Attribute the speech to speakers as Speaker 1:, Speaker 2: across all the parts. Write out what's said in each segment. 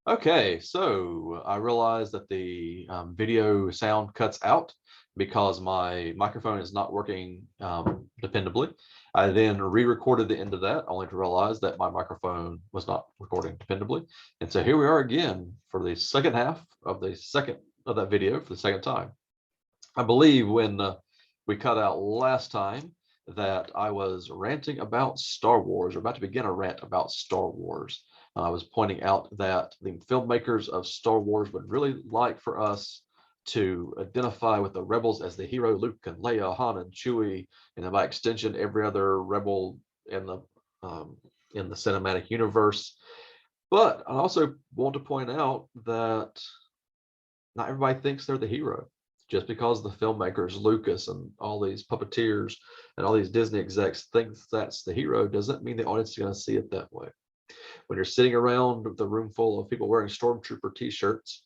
Speaker 1: Okay, so I realized that the video sound cuts out because my microphone is not working dependably. I then re-recorded the end of that, only to realize that my microphone was not recording dependably. And so here we are again for the second half of the second of that video for the second time. I believe when we cut out last time that I was ranting about Star Wars, or about to begin a rant about Star Wars. I was pointing out that the filmmakers of Star Wars would really like for us to identify with the rebels as the hero, Luke and Leia, Han and Chewie, and then by extension, every other rebel in the um, cinematic universe. But I also want to point out that not everybody thinks they're the hero. Just because the filmmakers, Lucas and all these puppeteers and all these Disney execs think that's the hero doesn't mean the audience is going to see it that way. When you're sitting around the room full of people wearing Stormtrooper t-shirts,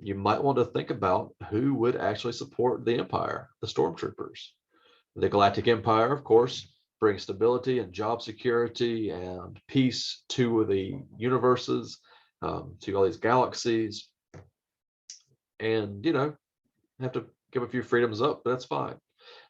Speaker 1: you might want to think about who would actually support the Empire, the Stormtroopers. The Galactic Empire, of course, brings stability and job security and peace to the universes, to all these galaxies. And, have to give a few freedoms up, but that's fine.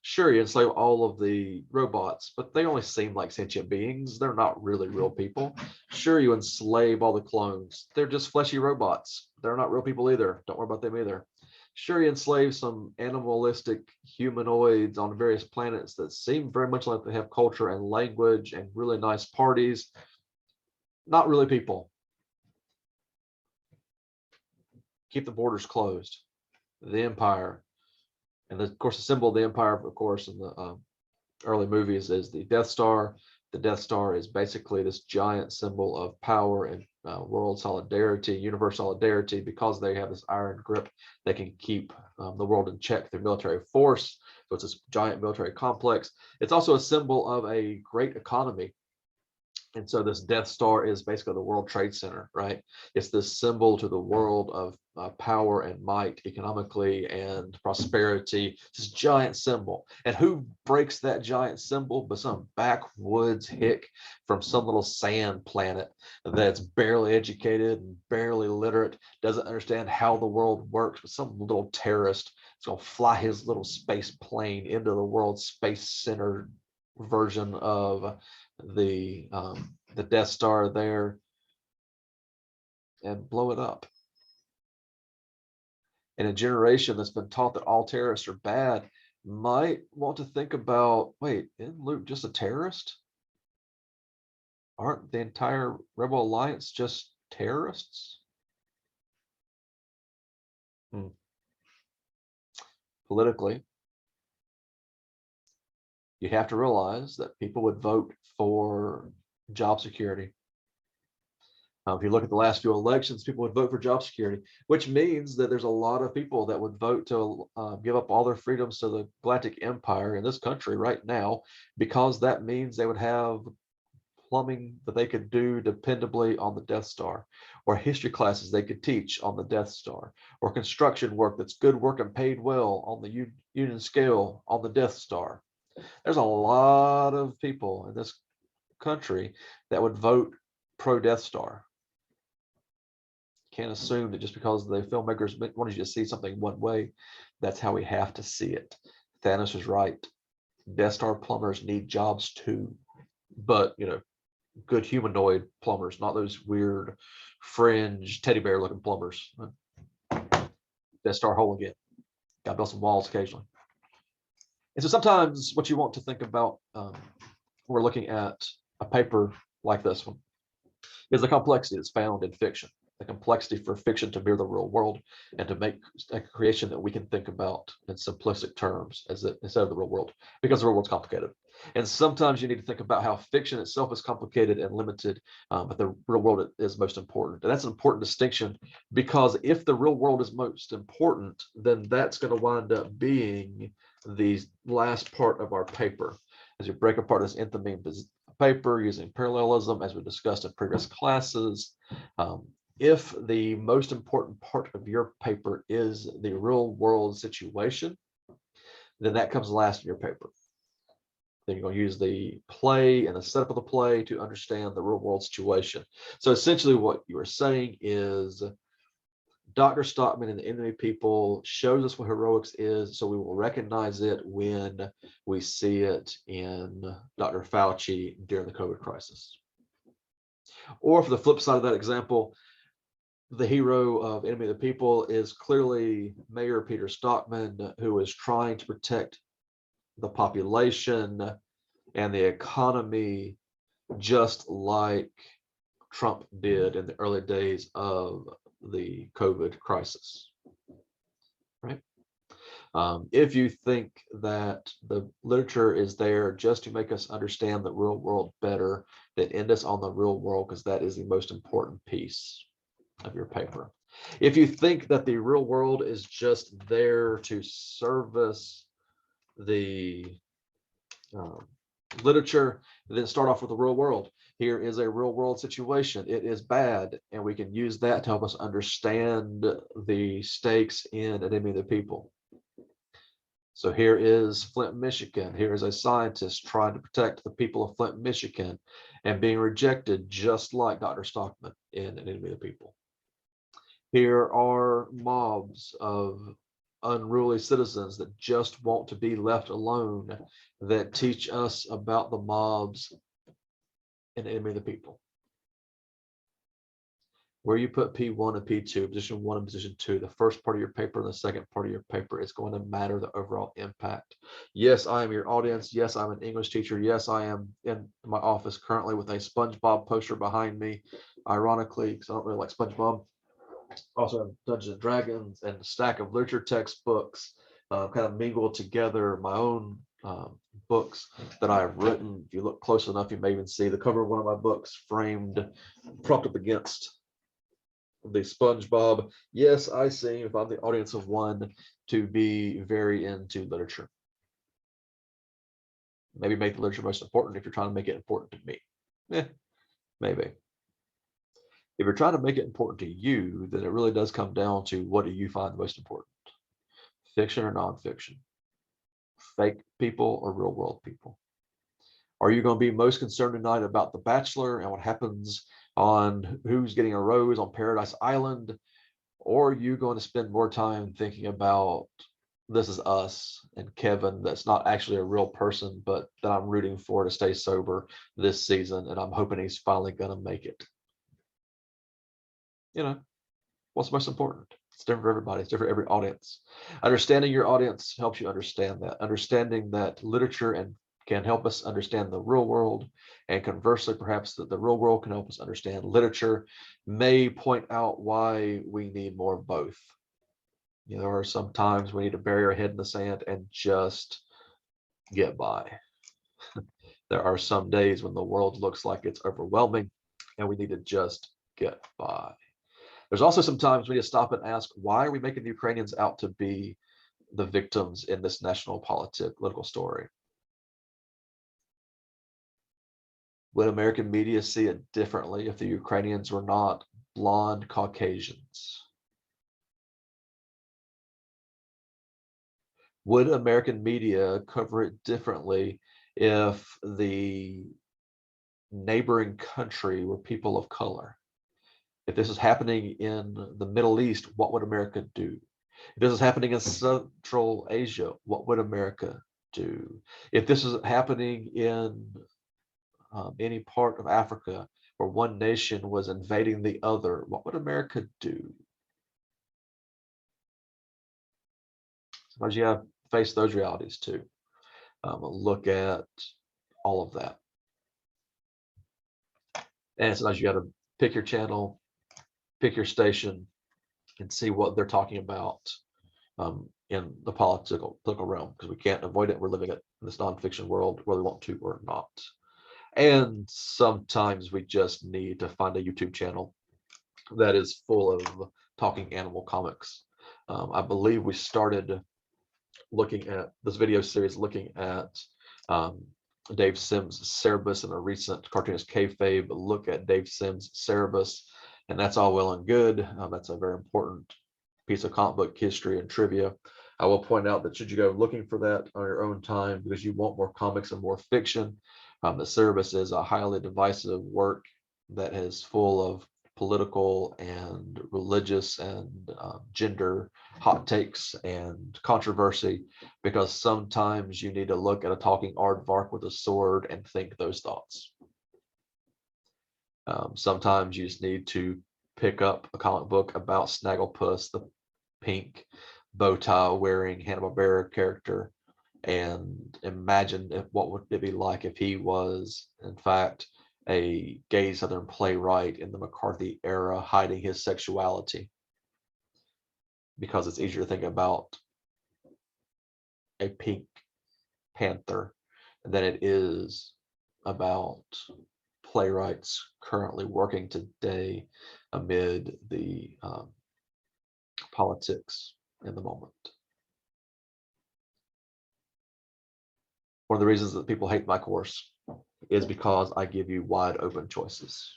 Speaker 1: Sure, you enslave all of the robots, but they only seem like sentient beings. They're not really real people. Sure, you enslave all the clones. They're just fleshy robots. They're not real people either. Don't worry about them either. Sure, you enslave some animalistic humanoids on various planets that seem very much like they have culture and language and really nice parties. Not really people. Keep the borders closed. The Empire, and of course the symbol of the Empire, of course, in the early movies is the Death Star. The Death Star is basically this giant symbol of power and world solidarity, universe solidarity. Because they have this iron grip, they can keep the world in check through military force. So it's this giant military complex. It's also a symbol of a great economy. And so this Death Star is basically the World Trade Center, right? It's this symbol to the world of power and might economically and prosperity. This giant symbol. And who breaks that giant symbol but some backwoods hick from some little sand planet that's barely educated and barely literate, doesn't understand how the world works, but some little terrorist is going to fly his little space plane into the World Space Center version of the Death Star there and blow it up. And a generation that's been taught that all terrorists are bad might want to think about, wait, isn't Luke just a terrorist? Aren't the entire Rebel Alliance just terrorists? Politically, you have to realize that people would vote for job security. If you look at the last few elections, people would vote for job security, which means that there's a lot of people that would vote to give up all their freedoms to the Galactic Empire in this country right now, because that means they would have plumbing that they could do dependably on the Death Star, or history classes they could teach on the Death Star, or construction work that's good work and paid well on the Union scale on the Death Star. There's a lot of people in this country that would vote pro Death Star. Can't assume that just because the filmmakers wanted you to see something one way, that's how we have to see it. Thanos is right. Death Star plumbers need jobs too, but good humanoid plumbers, not those weird fringe teddy bear looking plumbers. Death Star hole again. Got to build some walls occasionally. And so sometimes what you want to think about, we're looking at a paper like this one, is the complexity that's found in fiction. The complexity for fiction to mirror the real world and to make a creation that we can think about in simplistic terms instead of the real world, because the real world's complicated. And sometimes you need to think about how fiction itself is complicated and limited, but the real world is most important. And that's an important distinction, because if the real world is most important, then that's going to wind up being the last part of our paper. As you break apart this enthymeme paper using parallelism, as we discussed in previous classes, if the most important part of your paper is the real world situation, then that comes last in your paper. Then you're going to use the play and the setup of the play to understand the real world situation. So essentially what you are saying is Dr. Stockman and the Enemy People shows us what heroics is, so we will recognize it when we see it in Dr. Fauci during the COVID crisis. Or for the flip side of that example, the hero of Enemy of the People is clearly Mayor Peter Stockman, who is trying to protect the population and the economy, just like Trump did in the early days of the COVID crisis, right? If you think that the literature is there just to make us understand the real world better, then end us on the real world, because that is the most important piece of your paper. If you think that the real world is just there to service the literature, then start off with the real world. Here is a real world situation. It is bad, and we can use that to help us understand the stakes in Enemy of the People. So here is Flint, Michigan. Here is a scientist trying to protect the people of Flint, Michigan, and being rejected just like Dr. Stockman in Enemy of the People. Here are mobs of unruly citizens that just want to be left alone, that teach us about the mobs in Enemy of the People. Where you put P1 and P2, position 1 and position 2, the first part of your paper and the second part of your paper is going to matter the overall impact. Yes, I am your audience. Yes, I'm an English teacher. Yes, I am in my office currently with a SpongeBob poster behind me, ironically, because I don't really like SpongeBob. Also have Dungeons and Dragons and a stack of literature textbooks, kind of mingled together, my own books that I have written. If you look close enough, you may even see the cover of one of my books framed, propped up against the SpongeBob. Yes, I seem, if I'm the audience of one, to be very into literature. Maybe make the literature most important if you're trying to make it important to me. Maybe. If you're trying to make it important to you, then it really does come down to, what do you find most important? Fiction or nonfiction? Fake people or real world people? Are you going to be most concerned tonight about The Bachelor and what happens on who's getting a rose on Paradise Island? Or are you going to spend more time thinking about This Is Us and Kevin, that's not actually a real person, but that I'm rooting for to stay sober this season, and I'm hoping he's finally going to make it? You know, what's most important? It's different for everybody. It's different for every audience. Understanding your audience helps you understand that. Understanding that literature and can help us understand the real world, and conversely, perhaps that the real world can help us understand literature, may point out why we need more of both. You know, there are some times we need to bury our head in the sand and just get by. There are some days when the world looks like it's overwhelming and we need to just get by. There's also some times we need to stop and ask, why are we making the Ukrainians out to be the victims in this national political story? Would American media see it differently if the Ukrainians were not blonde Caucasians? Would American media cover it differently if the neighboring country were people of color? If this is happening in the Middle East, what would America do? If this is happening in Central Asia, what would America do? If this is happening in any part of Africa where one nation was invading the other, what would America do? Sometimes you have to face those realities too. Look at all of that. And sometimes you got to pick your channel, pick your station, and see what they're talking about in the political realm, because we can't avoid it. We're living it in this nonfiction world, whether we want to or not. And sometimes we just need to find a YouTube channel that is full of talking animal comics. I believe we started looking at this video series, looking at Dave Sims' Cerebus, and a recent cartoonist kayfabe look at Dave Sims' Cerebus, and that's all well and good. That's a very important piece of comic book history and trivia. I will point out that should you go looking for that on your own time because you want more comics and more fiction, the Cerebus is a highly divisive work that is full of political and religious and gender hot takes and controversy, because sometimes you need to look at a talking aardvark with a sword and think those thoughts. Sometimes you just need to pick up a comic book about Snagglepuss, the pink bow tie wearing Hanna-Barbera character, and imagine what would it be like if he was in fact a gay Southern playwright in the McCarthy era hiding his sexuality, because it's easier to think about a pink panther than it is about playwrights currently working today amid the politics in the moment. One of the reasons that people hate my course is because I give you wide open choices.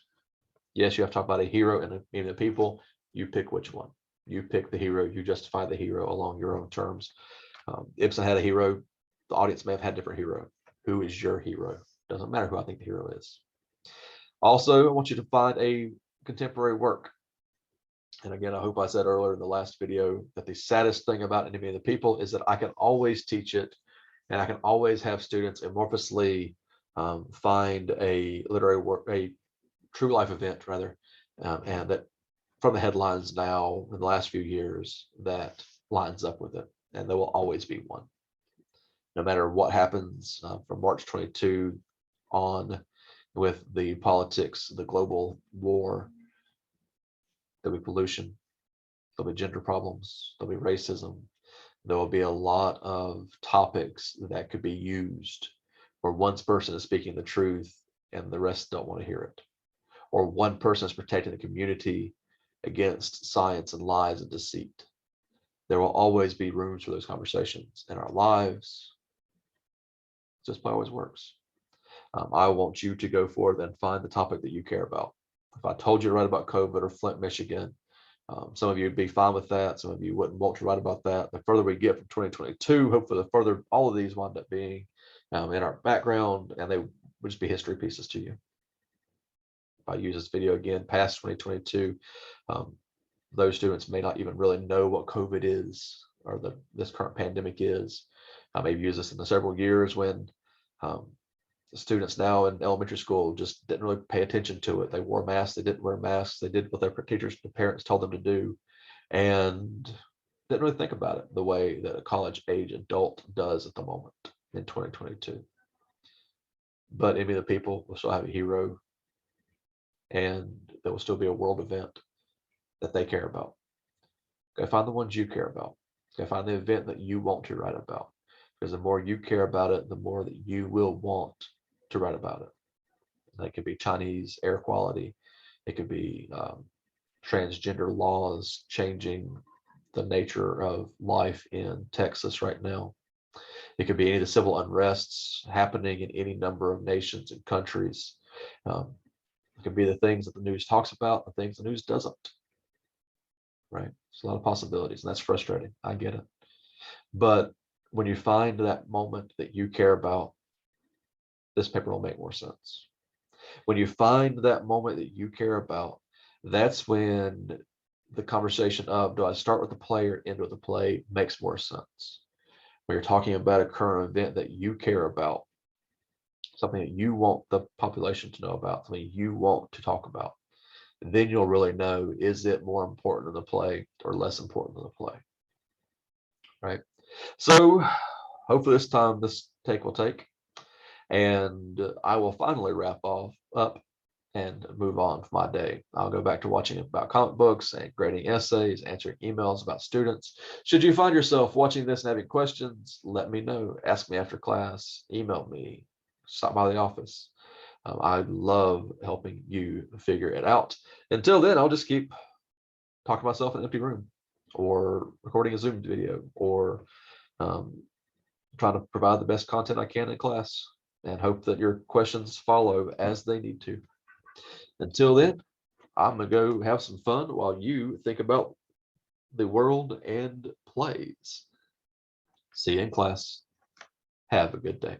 Speaker 1: Yes, you have to talk about a hero and a people. You pick which one. You pick the hero. You justify the hero along your own terms. Ibsen had a hero. The audience may have had a different hero. Who is your hero? Doesn't matter who I think the hero is. Also, I want you to find a contemporary work. And again, I hope I said earlier in the last video that the saddest thing about Enemy of the People is that I can always teach it, and I can always have students amorphously find a literary work, a true life event rather, and that from the headlines now in the last few years that lines up with it, and there will always be one. No matter what happens from March 22 on with the politics, the global war, there'll be pollution, there'll be gender problems, there'll be racism, there will be a lot of topics that could be used where one person is speaking the truth and the rest don't want to hear it, or one person is protecting the community against science and lies and deceit. There will always be rooms for those conversations in our lives. Just play always works. I want you to go forth and find the topic that you care about. If I told you to write about COVID or Flint, Michigan, some of you would be fine with that. Some of you wouldn't want to write about that. The further we get from 2022, hopefully the further all of these wind up being in our background, and they would just be history pieces to you. If I use this video again past 2022, those students may not even really know what COVID is or this current pandemic is. I may use this in the several years when the students now in elementary school just didn't really pay attention to it. They wore masks, they didn't wear masks, they did what their teachers and parents told them to do, and didn't really think about it the way that a college age adult does at the moment in 2022. But Enemy of the People will still have a hero, and there will still be a world event that they care about. Go find the ones you care about. Go find the event that you want to write about. Because the more you care about it, the more that you will want to write about it. That could be Chinese air quality. It could be transgender laws changing the nature of life in Texas right now. It could be any of the civil unrests happening in any number of nations and countries. It could be the things that the news talks about, the things the news doesn't. Right? It's a lot of possibilities, and that's frustrating. I get it. But when you find that moment that you care about, this paper will make more sense. When you find that moment that you care about, that's when the conversation of, do I start with the play or end with the play, makes more sense. When you're talking about a current event that you care about, something that you want the population to know about, something you want to talk about, then you'll really know, is it more important than the play or less important than the play, right? So hopefully this time this take will take, and I will finally wrap up and move on with my day. I'll go back to watching about comic books and grading essays, answering emails about students. Should you find yourself watching this and having questions, let me know. Ask me after class, email me, stop by the office. I love helping you figure it out. Until then, I'll just keep talking to myself in an empty room, or recording a Zoom video, or trying to provide the best content I can in class, and hope that your questions follow as they need to. Until then, I'm gonna go have some fun while you think about the world and plays. See you in class. Have a good day.